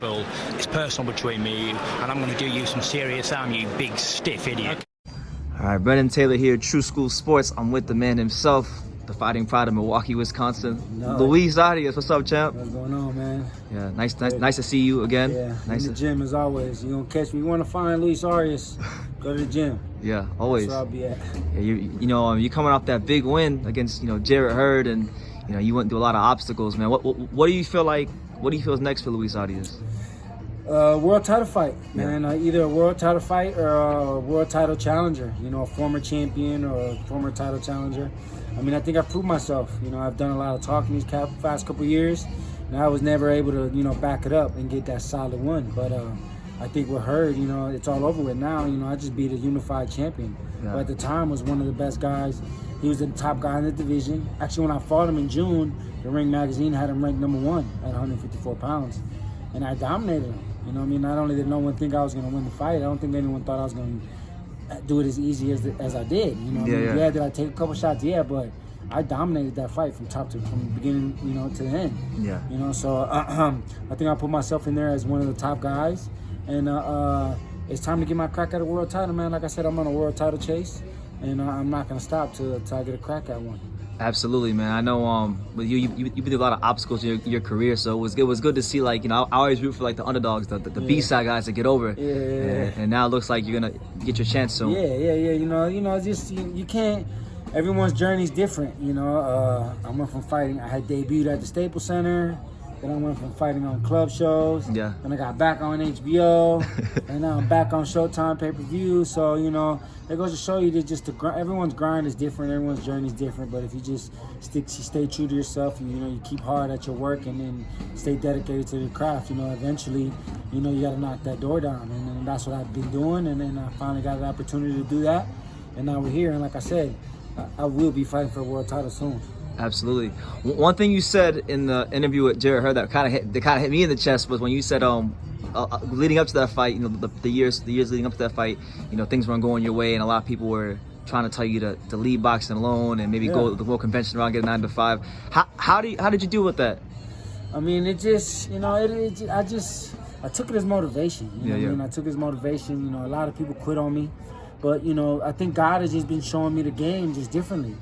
It's personal between me and you, and I'm going to do you some serious harm, you big stiff idiot. All right, Brennan Taylor here, True School Sports. I'm with the man himself, the fighting pride of Milwaukee, Wisconsin, Luis Arias. What's up, champ? What's going on, man? Yeah, nice to see you again. Yeah, nice in the gym as always. You gonna catch me? You want to find Luis Arias? Go to the gym. Yeah, always. That's where I'll be at. Yeah, you're coming off that big win against Jarrett Hurd, and you went through a lot of obstacles, man. What do you feel like? What do you feel is next for Luis Arias? World title fight, man. Either a world title fight or a world title challenger. A former champion or a former title challenger. I mean, I think I've proved myself. I've done a lot of talking these past couple of years, and I was never able to, back it up and get that solid one. But I think with Hurd, it's all over with now. I just beat a unified champion. Yeah. But at the time, was one of the best guys. He was the top guy in the division. Actually, when I fought him in June, the Ring magazine had him ranked #1 at 154 pounds, and I dominated him. Not only did no one think I was going to win the fight, I don't think anyone thought I was going to do it as easy as I did. Yeah, did I take a couple shots? Yeah, but I dominated that fight from the beginning, to the end. Yeah. So I think I put myself in there as one of the top guys, and it's time to get my crack at a world title, man. Like I said, I'm on a world title chase, and I'm not going to stop till I get a crack at one. Absolutely, man. I know with you've been through a lot of obstacles in your career, so it was good to see, I always root for the underdogs, the B-side guys to get over. Yeah. And now it looks like you're gonna get your chance soon. Yeah. Just you can't. Everyone's journey is different. I went from fighting. I had debuted at the Staples Center. Then I went from fighting on club shows. Yeah. Then I got back on HBO. And now I'm back on Showtime pay-per-view. So, it goes to show you that everyone's grind is different. Everyone's journey is different. But if you just stay true to yourself, you keep hard at your work and then stay dedicated to the craft, eventually, you got to knock that door down. And that's what I've been doing. And then I finally got an opportunity to do that. And now we're here. And like I said, I will be fighting for a world title soon. Absolutely. One thing you said in the interview with Jarrett Hurd that kind of hit me in the chest was when you said leading up to that fight, the years leading up to that fight, things weren't going your way, and a lot of people were trying to tell you to leave boxing alone and maybe go the more conventional route, get a 9 to 5. How did you deal with that? I mean, it just I took it as motivation. I took it as motivation. A lot of people quit on me, but I think God has just been showing me the game just differently.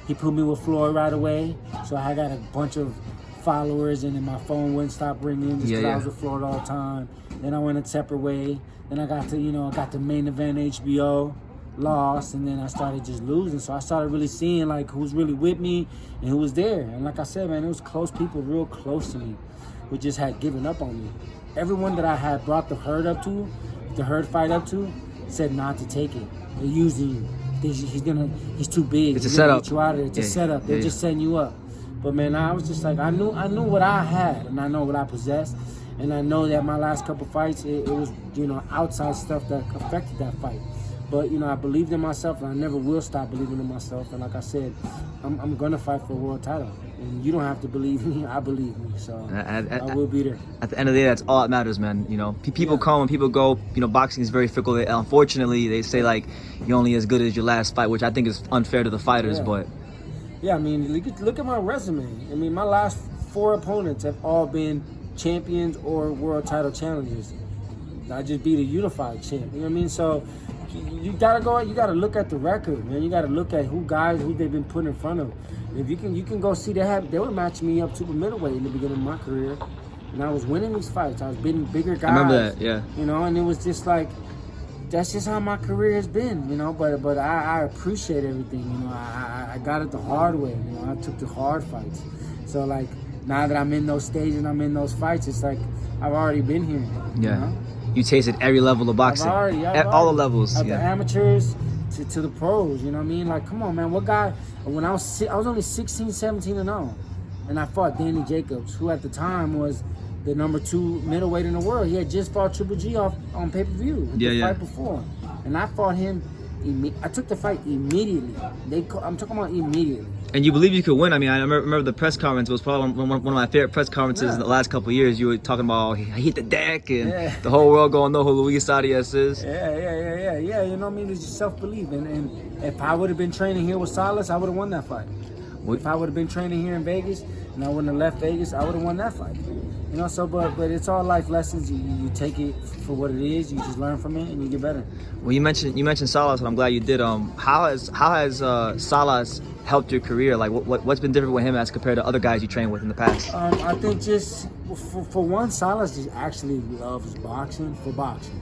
He put me with Floyd right away, so I got a bunch of followers, and then my phone wouldn't stop ringing just because I was with Floyd all the time. Then I went a separate way. Then I got to main event HBO, lost, and then I started just losing. So I started really seeing who's really with me and who was there. And like I said, man, it was close people, real close to me, who just had given up on me. Everyone that I had brought the Hurd fight up to, said not to take it. They're using you. He's too big. It's a setup. Get you out of there. It's a setup. They're just setting you up. But man, I was just I knew what I had, and I know what I possessed, and I know that my last couple fights, it was outside stuff that affected that fight. But I believed in myself, and I never will stop believing in myself. And like I said, I'm gonna fight for a world title, and you don't have to believe me. I believe me, so I will be there. At the end of the day, that's all that matters, man. People come and people go. Boxing is very fickle. Unfortunately, they say you're only as good as your last fight, which I think is unfair to the fighters. But yeah, I mean, look at my resume. I mean, my last 4 opponents have all been champions or world title challengers. I just beat a unified champ. You know what I mean? So you gotta look at the record, man. You gotta look at who they've been put in front of. If you can go see they were matching me up to the middleweight in the beginning of my career, and I was winning these fights. I was beating bigger guys. I remember that, yeah. And it was just that's just how my career has been, But I appreciate everything, I got it the hard way, I took the hard fights. So now that I'm in those stages and I'm in those fights, it's I've already been here. Yeah. You tasted every level of boxing. All the levels. The amateurs to the pros, you know what I mean? Come on, man. What guy, when I was only 16, 17 and 0, and I fought Danny Jacobs, who at the time was the #2 middleweight in the world. He had just fought Triple G off on pay-per-view the fight before. And I fought him. I took the fight immediately. I'm talking about immediately. And you believe you could win. I mean, I remember the press conference. It was probably one of my favorite press conferences in the last couple of years. You were talking about he hit the deck and the whole world going know who Luis Arias is. Yeah. You know what I mean? It's just self-belief. And if I would have been training here with Salas, I would have won that fight. If I would have been training here in Vegas and I wouldn't have left Vegas, I would have won that fight. You know, so but it's all life lessons. You take it for what it is. You just learn from it and you get better. Well, you mentioned Salas, and I'm glad you did. How has Salas helped your career? Like, what's been different with him as compared to other guys you trained with in the past? I think just for one, Salas just actually loves boxing for boxing.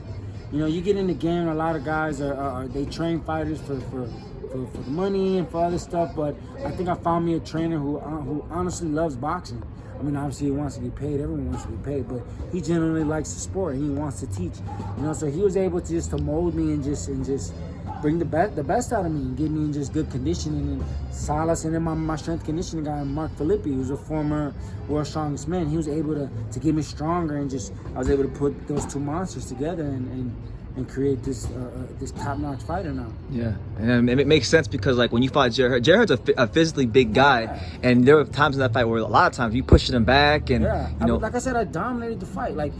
You know, you get in the game, a lot of guys they train fighters for the money and for other stuff. But I think I found me a trainer who honestly loves boxing. I mean, obviously he wants to get paid. Everyone wants to get paid, but he genuinely likes the sport. And he wants to teach. You know, so he was able to just to mold me and just bring the best out of me and get me in just good conditioning. And Salas, and then my strength conditioning guy, Mark Filippi, who's a former world's strongest man, he was able to get me stronger, and just I was able to put those two monsters together and create this top-notch fighter now. Yeah, and it makes sense because like when you fought Jarrett Hurd's a physically big guy, and there were times in that fight where a lot of times you pushing him back, and you know, like I said, I dominated the fight. Like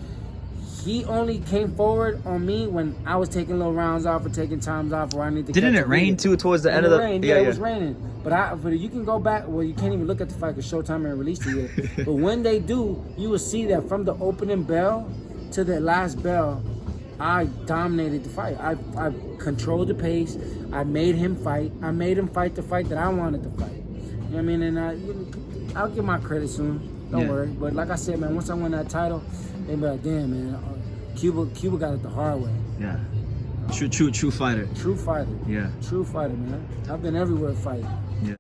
he only came forward on me when I was taking little rounds off or taking times off where I need to. Didn't it rain too towards the end of the? Yeah, it was raining. But you can go back. Well, you can't even look at the fight because Showtime ain't released it yet. But when they do, you will see that from the opening bell to the last bell, I dominated the fight. I controlled the pace. I made him fight. I made him fight the fight that I wanted to fight. You know what I mean? And I'll get my credit soon. Don't worry. But like I said, man, once I won that title, they be like, damn, man, Cuba got it the hard way. Yeah. True fighter. True fighter. Yeah. True fighter, man. I've been everywhere fighting.